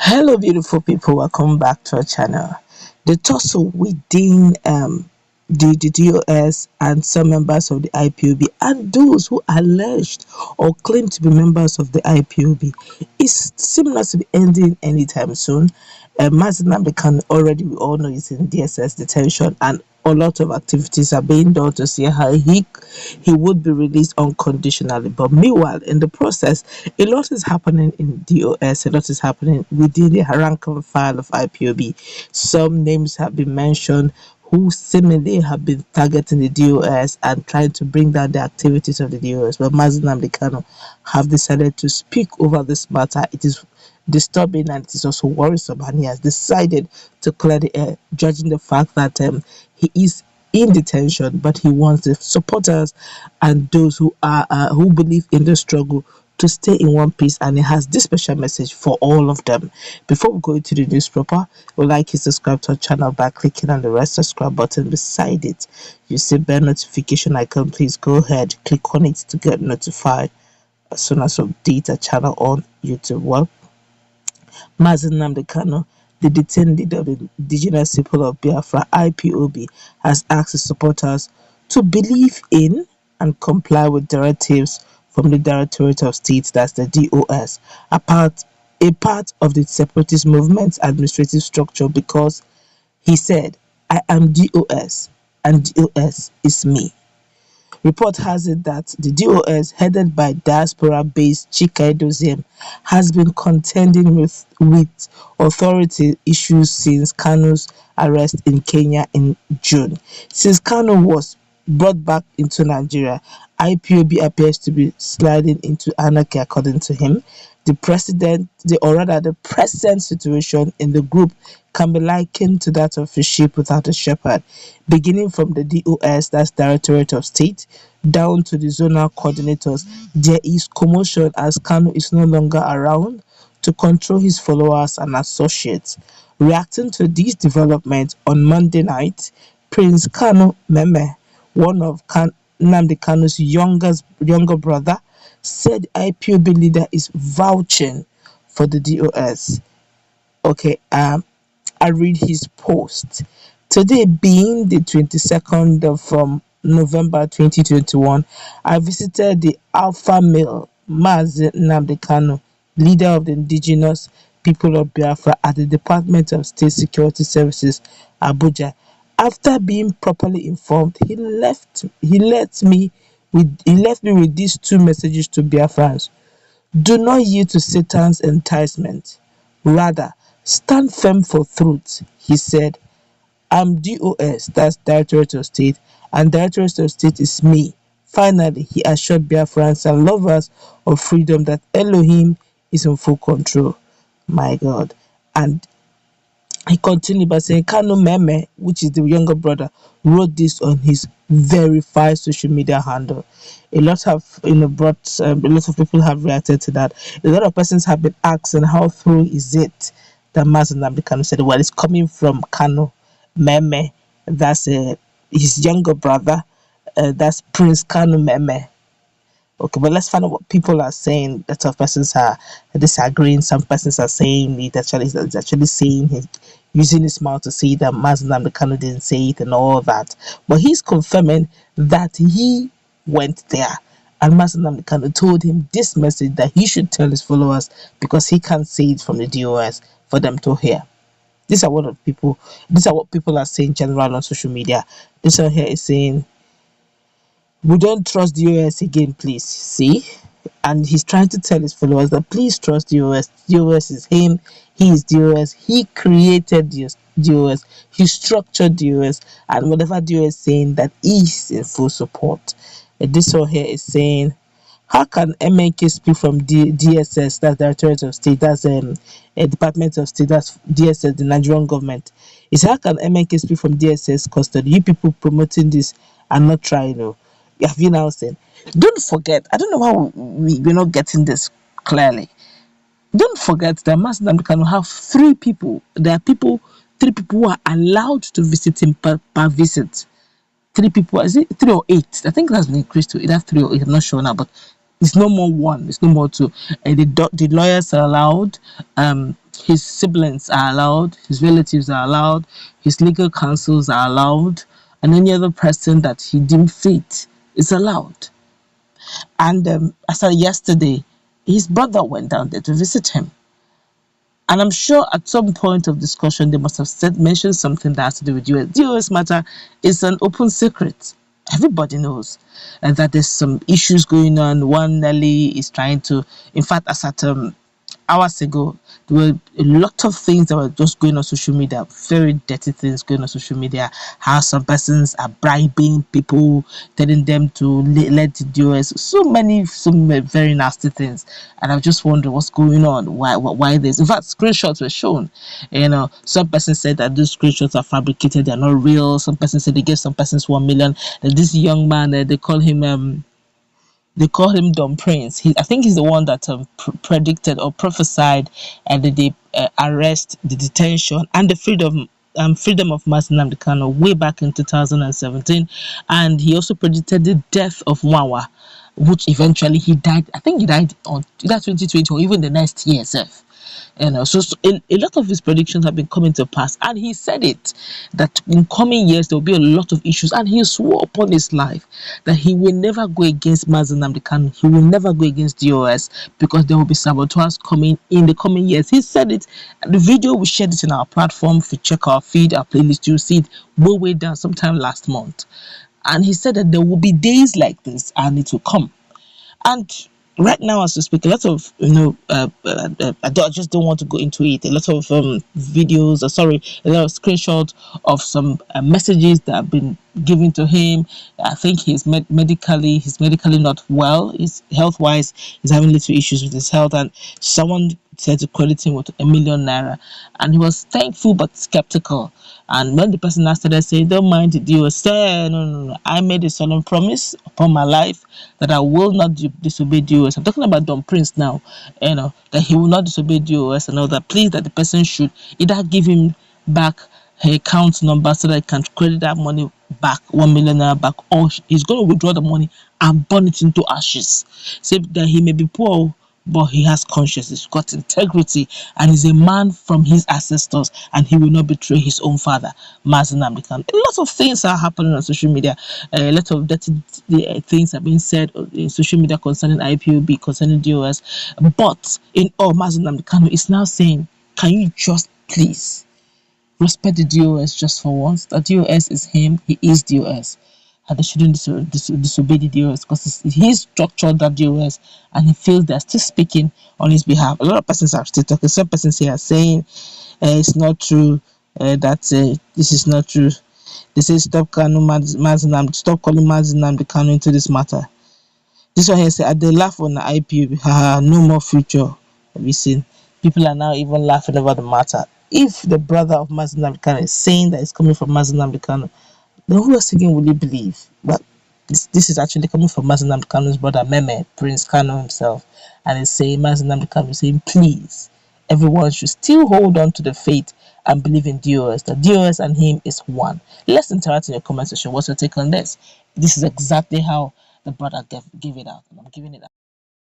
Hello, beautiful people. Welcome back to our channel. The tussle within the DOS and some members of the IPOB and those who alleged or claim to be members of the IPOB is similar to be ending anytime soon. Nnamdi Kanu already, we all know, is in DSS detention, and a lot of activities are being done to see how he would be released unconditionally. But meanwhile, in the process, a lot is happening in DOS, a lot is happening within the rank and file of IPOB. Some names have been mentioned who seemingly have been targeting the DOS and trying to bring down the activities of the DOS. But Nnamdi Kanu have decided to speak over this matter. It is disturbing and it is also worrisome, and he has decided to clear the air, judging the fact that he is in detention, but he wants the supporters and those who believe in the struggle to stay in one piece, and he has this special message for all of them. Before we go into the news proper, we'd like you to subscribe to our channel by clicking on the red subscribe button beside it. You see bell notification icon, please go ahead, click on it to get notified as soon as we update our channel on YouTube. Well, Nnamdi Kanu, the detained leader of the indigenous people of Biafra, IPOB, has asked his supporters to believe in and comply with directives from the Directorate of State, that's the DOS, a part of the separatist movement's administrative structure, because he said, "I am DOS and DOS is me." Report has it that the DOS, headed by diaspora-based Chika Edoziem, has been contending with authority issues since Kanu's arrest in Kenya in June. Since Kanu was brought back into Nigeria, IPOB appears to be sliding into anarchy, according to him. The present situation in the group can be likened to that of a sheep without a shepherd, beginning from the DOS, that's Directorate of State, down to the zonal coordinators. There is commotion as Kanu is no longer around to control his followers and associates. Reacting to these developments on Monday night, Prince Kanu Meme, one of Nnamdi Kanu's younger brother, said IPOB leader is vouching for the DOS. Okay, I read his post. Today being the 22nd of November 2021, I visited the alpha male Mazi Nnamdi Kanu, leader of the indigenous people of Biafra, at the Department of State Security Services, Abuja. After being properly informed, he left me with these two messages to Biafrans. Do not yield to Satan's enticement. Rather, stand firm for truth. He said, "I'm DOS, that's Directorate of State, and Directorate of State is me." Finally, he assured Biafrans and lovers of freedom that Elohim is in full control. My God. And he continued by saying, Kanu Meme, which is the younger brother, wrote this on his verified social media handle. A lot of a lot of people have reacted to that. A lot of persons have been asking how true is it that Nnamdi Kanu said, well, it's coming from Kanu Meme, that's his younger brother, that's Prince Kanu Meme. Okay, but let's find out what people are saying. A lot of persons are disagreeing. Some persons are saying it's actually saying he's using his mouth to say that Nnamdi Kanu didn't say it and all that. But he's confirming that he went there. And Nnamdi Kanu told him this message that he should tell his followers because he can't say it from the DOS for them to hear. These are what people are saying general on social media. This one here is saying, "We don't trust the US again, please." See? And he's trying to tell his followers that please trust the US. The US is him. He is the US. He created the US. He structured the US. And whatever the US is saying, that is in full support. And this one here is saying, how can MNK speak from DSS, that's Directorate of State, that's a Department of State, that's DSS, the Nigerian government. It's how can MNK speak from DSS custody? You people promoting this and not trying to. Have you now said? Don't forget, I don't know how we're not getting this clearly. Don't forget that Nnamdi Kanu have three people. There are three people who are allowed to visit him per visit. Three people, is it 3 or 8? I think that's been increased to either 3 or 8. I'm not sure now, but it's no more 1. It's no more 2. The lawyers are allowed. his siblings are allowed, his relatives are allowed, his legal counsels are allowed, and any other person that he deemed fit is allowed. And I said yesterday, his brother went down there to visit him. And I'm sure at some point of discussion, they must have mentioned something that has to do with US. The US matter is an open secret. Everybody knows that there's some issues going on. One Nelly is trying to, in fact, as at hours ago, there were a lot of things that were just going on social media, very dirty things going on social media. How some persons are bribing people, telling them to let the US. Some very nasty things. And I just wonder what's going on. Why this? In fact, screenshots were shown. Some persons said that those screenshots are fabricated, they're not real. Some persons said they gave some persons 1 million. That this young man, they call him Don Prince. I think he's the one that predicted or prophesied the arrest, the detention, and the freedom of Mazi Nnamdi Kanu way back in 2017. And he also predicted the death of Wawa, which eventually he died. I think he died on either 2020 or even the next year itself. So a lot of his predictions have been coming to pass, and he said it that in coming years there will be a lot of issues, and he swore upon his life that he will never go against Mazi Nnamdi Kanu, he will never go against DOS, because there will be saboteurs coming in the coming years. He said it. The video, we shared it in our platform. If you check our feed, our playlist, you'll see it way down sometime last month. And he said that there will be days like this, and it will come. And right now, as we speak, a lot of I just don't want to go into it. A lot of videos, a lot of screenshots of some messages that have been given to him. I think he's medically not well. He's health wise, he's having little issues with his health, and someone said to credit him with ₦1 million, and he was thankful but skeptical. And when the person asked her, say, don't mind the deal, say, no, I made a solemn promise upon my life that I will not disobey DOS. I'm talking about Don Prince now, that he will not disobey DOS and all that. Please, that the person should either give him back her account number so that he can credit that money back, ₦1 million back, or he's going to withdraw the money and burn it into ashes. Say that he may be poor, but he has conscience, he's got integrity, and he's a man from his ancestors, and he will not betray his own father, Mazi Nnamdi Kanu. A lot of things are happening on social media. A lot of dirty things are being said in social media concerning IPOB, concerning DOS. But in all, Mazi Nnamdi Kanu is now saying, can you just please respect the DOS just for once? The DOS is him, he is DOS. And they shouldn't disobey the DOS, because he's structured that DOS, and he feels they're still speaking on his behalf. A lot of persons are still talking. Some persons here are saying it's not true, that this is not true. They say stop calling Mazi Nnamdi Kanu into this matter. This one here say they laugh on the IPOB, no more future. Have you seen? People are now even laughing about the matter. If the brother of Mazi Nnamdi Kanu is saying that it's coming from Mazi Nnamdi Kanu, then who else again will you believe? But this is actually coming from Mazi Nnamdi Kanu's brother, Meme, Prince Kanu himself. And he's saying, Mazi Nnamdi Kanu is saying, please, everyone should still hold on to the faith and believe in DOS. That DOS and him is one. Let's interact in your comment section. What's your take on this? This is exactly how the brother gave it out. And I'm giving it out.